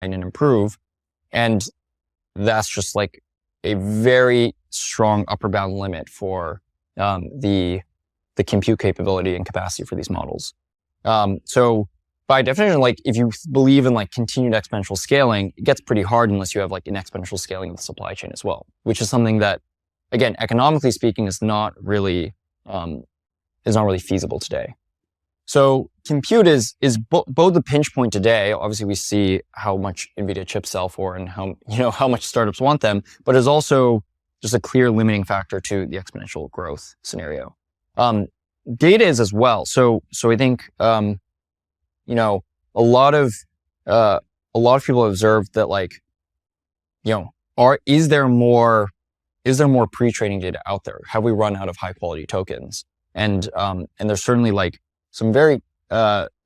and improve. And that's just like a very strong upper bound limit for the compute capability and capacity for these models. So by definition, like if you believe in like continued exponential scaling, it gets pretty hard unless you have like an exponential scaling of the supply chain as well, which is something that, again, economically speaking, is not really feasible today. So compute is both the pinch point today. Obviously, we see how much NVIDIA chips sell for and how much startups want them, but is also just a clear limiting factor to the exponential growth scenario. Data is as well. So I think a lot of people have observed that like is there more pre-training data out there? Have we run out of high quality tokens? And there's certainly like some very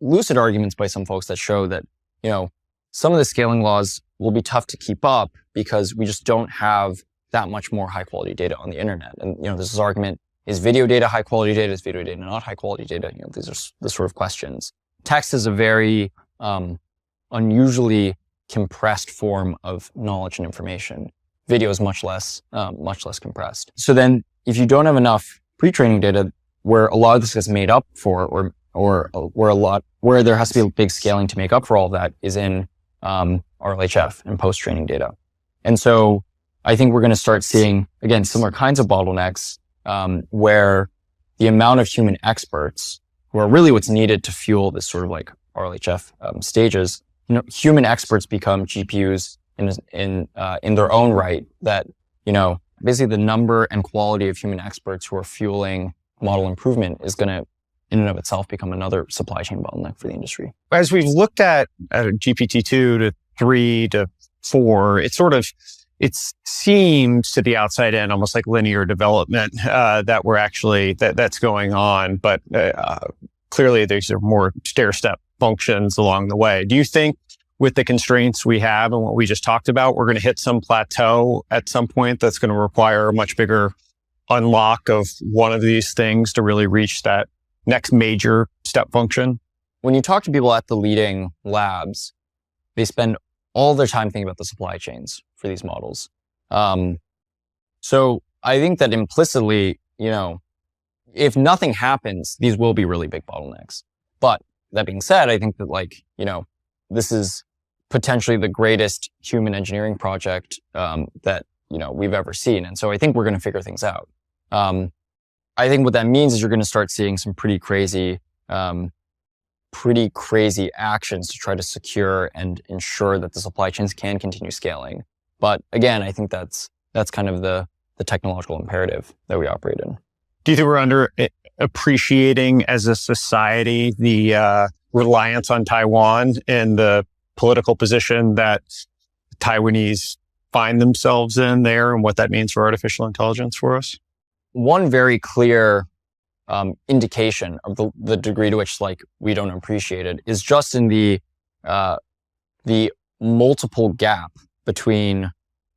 lucid arguments by some folks that show that some of the scaling laws will be tough to keep up because we just don't have that much more high quality data on the internet. And there's this argument: is video data high quality data? Is video data not high quality data? These are the sort of questions. Text is a very unusually compressed form of knowledge and information. Video is much less compressed. So then, if you don't have enough pre-training data, where a lot of this gets made up for, where there has to be a big scaling to make up for all of that, is in RLHF and post-training data. And so I think we're going to start seeing, again, similar kinds of bottlenecks where the amount of human experts, who are really what's needed to fuel this sort of like RLHF stages, human experts become GPUs in their own right. That basically the number and quality of human experts who are fueling model improvement is going to, in and of itself, become another supply chain bottleneck for the industry. As we've looked at GPT-2 to 3 to 4, it seems to the outside in almost like linear development that's going on, but clearly these are more stair-step functions along the way. Do you think with the constraints we have and what we just talked about, we're going to hit some plateau at some point that's going to require a much bigger unlock of one of these things to really reach that next major step function? When you talk to people at the leading labs, they spend all their time thinking about the supply chains for these models. So I think that implicitly, if nothing happens, these will be really big bottlenecks. But that being said, I think that this is potentially the greatest human engineering project that we've ever seen. And so I think we're going to figure things out. I think what that means is you're going to start seeing some pretty crazy actions to try to secure and ensure that the supply chains can continue scaling. But again, I think that's kind of the technological imperative that we operate in. Do you think we're under appreciating as a society the reliance on Taiwan and the political position that Taiwanese find themselves in there and what that means for artificial intelligence for us? One very clear indication of the degree to which we don't appreciate it is just in the multiple gap between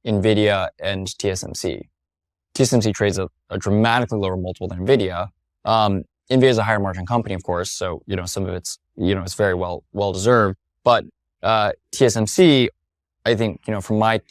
NVIDIA and TSMC. TSMC trades a dramatically lower multiple than NVIDIA. NVIDIA is a higher margin company, of course, so some of it's it's very well deserved. But TSMC, I think from my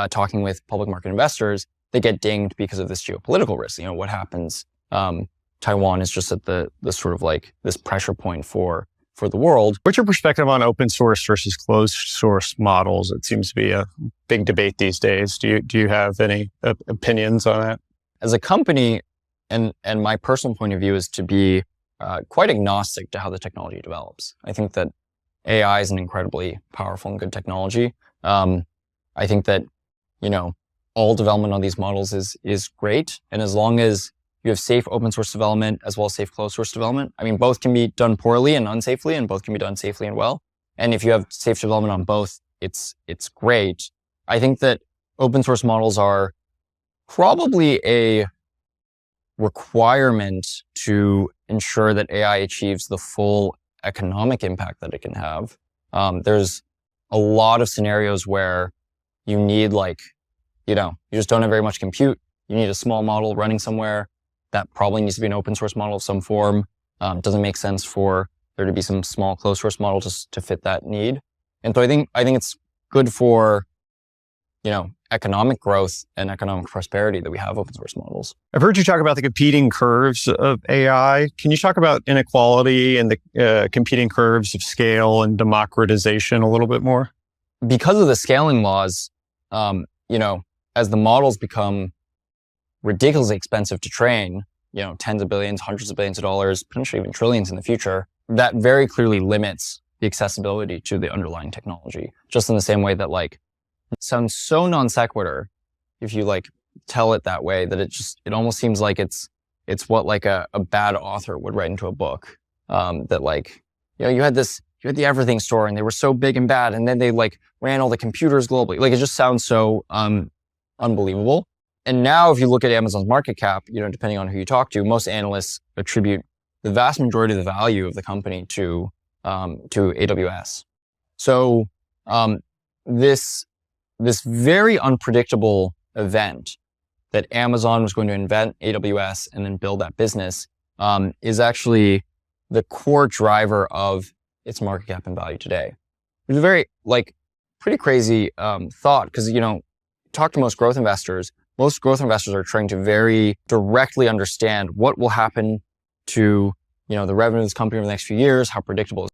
talking with public market investors, they get dinged because of this geopolitical risk. What happens? Taiwan is just at the sort of this pressure point for the world. What's your perspective on open source versus closed source models? It seems to be a big debate these days. Do you have any opinions on that? As a company, and my personal point of view is to be quite agnostic to how the technology develops. I think that AI is an incredibly powerful and good technology. I think that all development on these models is great, and as long as you have safe open source development as well as safe closed source development. I mean, both can be done poorly and unsafely, and both can be done safely and well. And if you have safe development on both, it's great. I think that open source models are probably a requirement to ensure that AI achieves the full economic impact that it can have. There's a lot of scenarios where you need you just don't have very much compute. You need a small model running somewhere. That probably needs to be an open source model of some form. Doesn't make sense for there to be some small closed source model to fit that need. And so I think it's good for, economic growth and economic prosperity that we have open source models. I've heard you talk about the competing curves of AI. Can you talk about inequality and the competing curves of scale and democratization a little bit more? Because of the scaling laws, as the models become ridiculously expensive to train, tens of billions, hundreds of billions of dollars, potentially even trillions in the future, that very clearly limits the accessibility to the underlying technology. Just in the same way that it sounds so non sequitur if you tell it that way that it almost seems like it's what a bad author would write into a book. That you had the everything store and they were so big and bad, and then they ran all the computers globally. It just sounds so unbelievable. And now if you look at Amazon's market cap, depending on who you talk to, most analysts attribute the vast majority of the value of the company to AWS. So this very unpredictable event that Amazon was going to invent AWS and then build that business is actually the core driver of its market cap and value today. It's a very pretty crazy thought, because talk to most growth investors. Most growth investors are trying to very directly understand what will happen to the revenue of this company over the next few years, how predictable